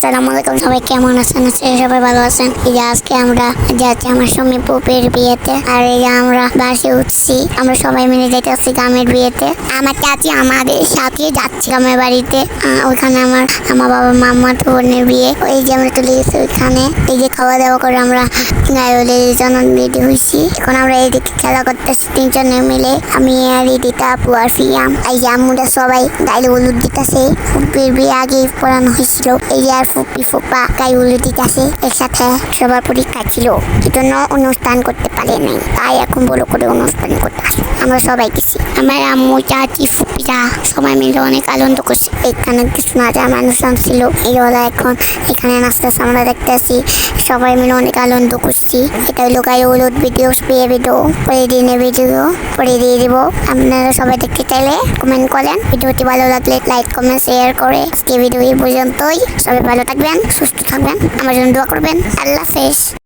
আসসালামু আলাইকুম, সবাই কেমন আছেন? সবাই ভালো আছেন। এই যে আজকে আমরা যাচ্ছি আমার স্বামী পুপের বিয়েতে, আর এই যে আমরা বাসে উঠছি, আমরা সবাই মিলে যাইতেছি গ্রামের বিয়েতে। আমার চাচি আমাদের সাথে যাচ্ছে গ্রামের বাড়িতে। ওইখানে আমার বাবা মাম্মা বোনের বিয়ে। এই যে আমরা চলে গেছি ওইখানে। এই যে খাওয়া দাওয়া করে আমরা গায়ে জনন রেডি হয়েছি। এখন আমরা এইদিকে খেলা করতেছি তিনজনে মিলে, আমি আর রিদিতা, আপু আর ফিয়াম। এই যে আমরা সবাই গায়ে হলুদ দিতেছে। ফুপির বিয়ে আগে পড়ানো হয়েছিল। এই যে আর ফুপি ফুপা গায়ে হলুদ দিতেছে একসাথে। সবার পরীক্ষা ছিল, এজন্য অনুষ্ঠান করতে পারে নাই, তাই এখন বড় করে অনুষ্ঠান করতে আসে। আমরা সবাই গেছি, আমার আম্মু চাচি ফুপিরা সবাই মিলে অনেক আনন্দ করছি। এখানে কিছু নাচা মানুষ ছিল, এই হলো এখন এখানে নাচতেছে আমরা দেখতেছি। সবাই মিলে অনেক আনন্দ করছি। এটা হলো গায়ে হলুদ ভিডিও, বিয়ে ভিডিও, পরে দিনের ভিডিও পরে দিয়ে দিব। আপনারা সবাই দেখতে চাইলে কমেন্ট করেন। ভিডিওটি ভালো লাগলে লাইক কমেন্ট শেয়ার করে। আজকে ভিডিও এই পর্যন্তই। সবাই ভালো থাকবেন, সুস্থ থাকবেন, আমার জন্য দোয়া করবেন। আল্লাহ হাফেজ।